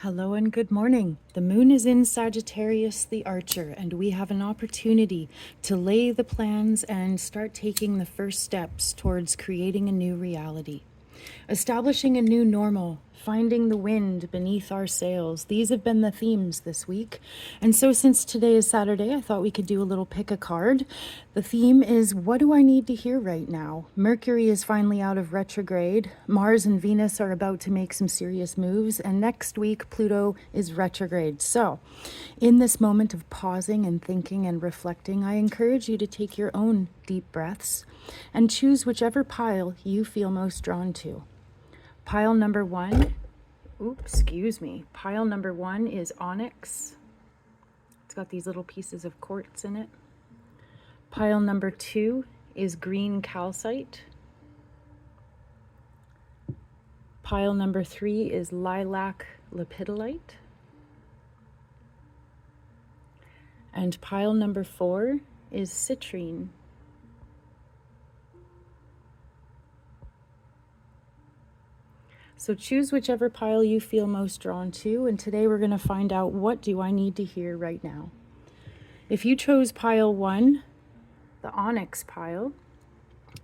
Hello and good morning. The moon is in Sagittarius, the Archer, and we have an opportunity to lay the plans and start taking the first steps towards creating a new reality. Establishing a new normal, finding the wind beneath our sails. These have been the themes this week. And so since today is Saturday, I thought we could do a little pick a card. The theme is, what do I need to hear right now? Mercury is finally out of retrograde. Mars and Venus are about to make some serious moves. And next week, Pluto is retrograde. So in this moment of pausing and thinking and reflecting, I encourage you to take your own deep breaths and choose whichever pile you feel most drawn to. Pile number one, pile number one is Onyx. It's got these little pieces of quartz in it. Pile number two is green calcite. Pile number three is lilac lepidolite. And pile number four is citrine. So choose whichever pile you feel most drawn to, and today we're going to find out, what do I need to hear right now? If you chose pile one, the Onyx pile,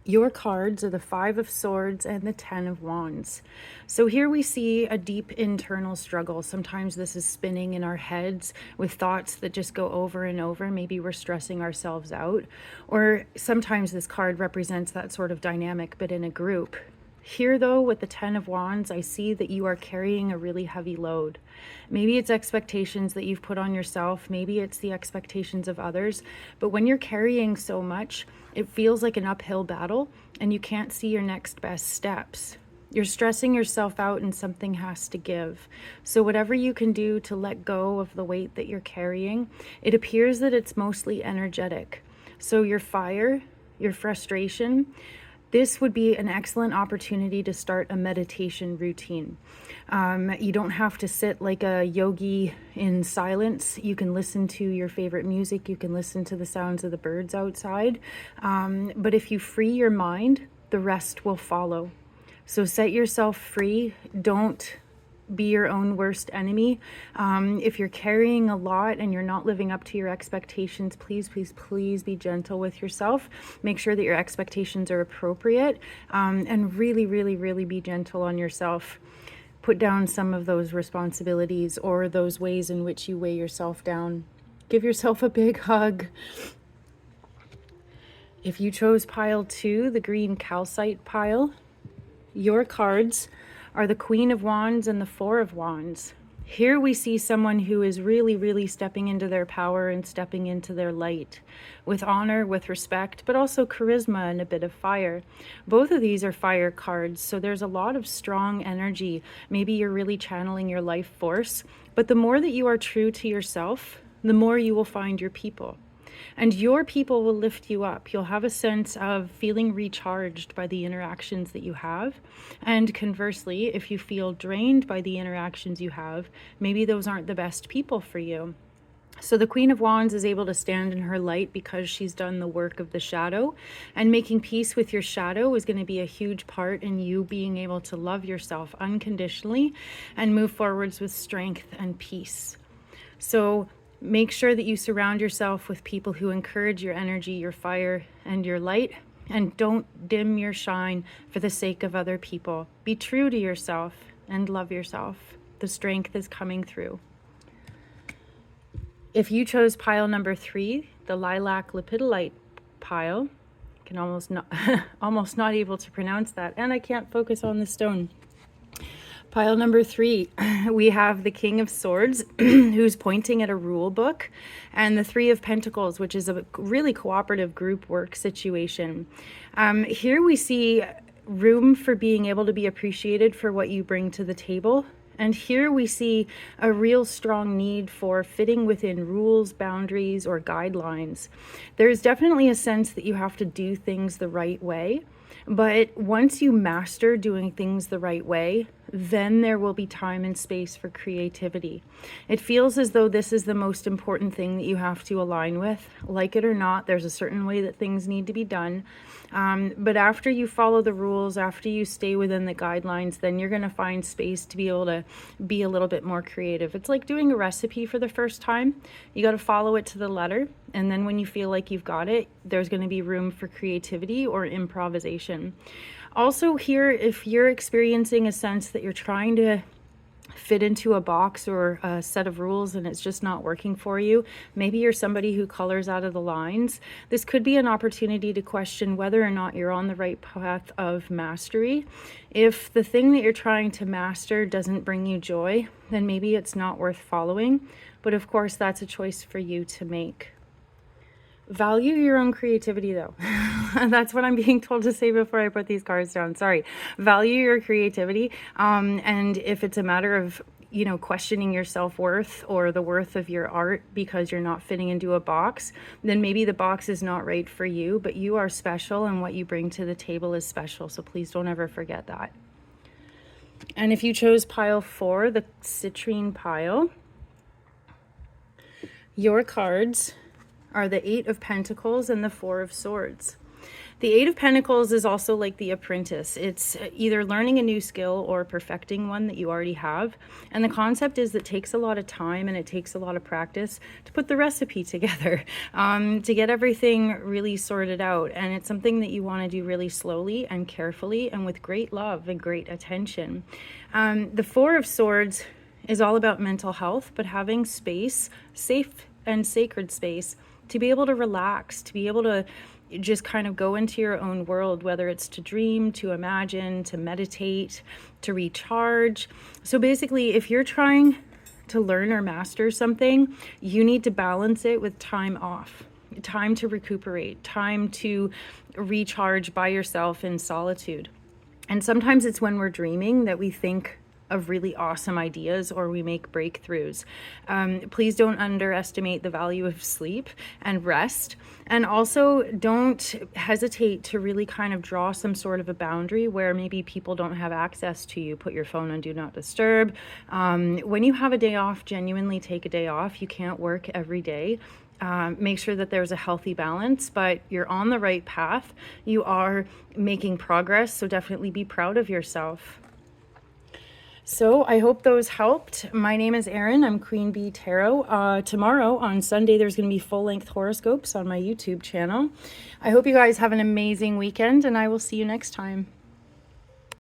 your cards are the Five of Swords and the Ten of Wands. So here we see a deep internal struggle. Sometimes this is spinning in our heads with thoughts that just go over and over. Maybe we're stressing ourselves out. Or sometimes this card represents that sort of dynamic, but in a group. Here, though, with the Ten of Wands, I see that you are carrying a really heavy load. Maybe it's expectations that you've put on yourself. Maybe it's the expectations of others. But when you're carrying so much, it feels like an uphill battle and you can't see your next best steps. You're stressing yourself out and something has to give. So whatever you can do to let go of the weight that you're carrying, it appears that it's mostly energetic. So your fire, your frustration, this would be an excellent opportunity to start a meditation routine. You don't have to sit like a yogi in silence. You can listen to your favorite music. You can listen to the sounds of the birds outside. But if you free your mind, the rest will follow. So set yourself free. Don't be your own worst enemy. If you're carrying a lot and you're not living up to your expectations, please be gentle with yourself. Make sure that your expectations are appropriate, and really be gentle on yourself. Put down some of those responsibilities or those ways in which you weigh yourself down. Give yourself a big hug. If you chose pile two, the green calcite pile, your cards are the Queen of Wands and the Four of Wands. Here we see someone who is really stepping into their power and stepping into their light with honor, with respect, but also charisma and a bit of fire. Both of these are fire cards, so there's a lot of strong energy. Maybe you're really channeling your life force, but the more that you are true to yourself, the more you will find your people. And your people will lift you up. You'll have a sense of feeling recharged by the interactions that you have. And conversely, if you feel drained by the interactions you have, maybe those aren't the best people for you. So the Queen of Wands is able to stand in her light because she's done the work of the shadow. And making peace with your shadow is going to be a huge part in you being able to love yourself unconditionally and move forwards with strength and peace. So make sure that you surround yourself with people who encourage your energy, your fire, and your light, and don't dim your shine for the sake of other people. Be true to yourself and love yourself. The strength is coming through. If you chose pile number three, the lilac lepidolite pile, I can almost not able to pronounce that, and I can't focus on the stone. Pile number three, we have the King of Swords who's pointing at a rule book, and the Three of Pentacles, which is a really cooperative group work situation. Here we see room for being able to be appreciated for what you bring to the table. And here we see a real strong need for fitting within rules, boundaries, or guidelines. There's definitely a sense that you have to do things the right way. But once you master doing things the right way, then there will be time and space for creativity. It feels as though this is the most important thing that you have to align with. Like it or not, there's a certain way that things need to be done. But after you follow the rules, after you stay within the guidelines, then you're going to find space to be able to be a little bit more creative. It's like doing a recipe for the first time. You got to follow it to the letter. And then when you feel like you've got it, there's going to be room for creativity or improvisation. Also here, if you're experiencing a sense that you're trying to fit into a box or a set of rules and it's just not working for you, maybe you're somebody who colors out of the lines, this could be an opportunity to question whether or not you're on the right path of mastery. If the thing that you're trying to master doesn't bring you joy, then maybe it's not worth following. But of course, that's a choice for you to make. Value your own creativity, though. That's what I'm being told to say before I put these cards down. Sorry. Value your creativity. And if it's a matter of, you know, questioning your self-worth or the worth of your art because you're not fitting into a box, then maybe the box is not right for you, but you are special and what you bring to the table is special. So please don't ever forget that. And if you chose pile 4, the Citrine pile, your cards are the 8 of Pentacles and the 4 of Swords. The 8 of Pentacles is also like the apprentice. It's either learning a new skill or perfecting one that you already have. And the concept is that it takes a lot of time and it takes a lot of practice to put the recipe together, to get everything really sorted out. And it's something that you want to do really slowly and carefully and with great love and great attention. The 4 of Swords is all about mental health, but having space, safe and sacred space, to be able to relax, to be able to just kind of go into your own world, whether it's to dream, to imagine, to meditate, to recharge. So basically, if you're trying to learn or master something, you need to balance it with time off, time to recuperate, time to recharge by yourself in solitude. And sometimes it's when we're dreaming that we think of really awesome ideas or we make breakthroughs. Please don't underestimate the value of sleep and rest. And also don't hesitate to really kind of draw some sort of a boundary where maybe people don't have access to you. Put your phone on do not disturb. When you have a day off, genuinely take a day off. You can't work every day. Make sure that there's a healthy balance, but you're on the right path. You are making progress, so definitely be proud of yourself. So I hope those helped. My name is Erin. I'm QueenBeeTarot. Tomorrow on Sunday, there's going to be full-length horoscopes on my YouTube channel. I hope you guys have an amazing weekend, and I will see you next time.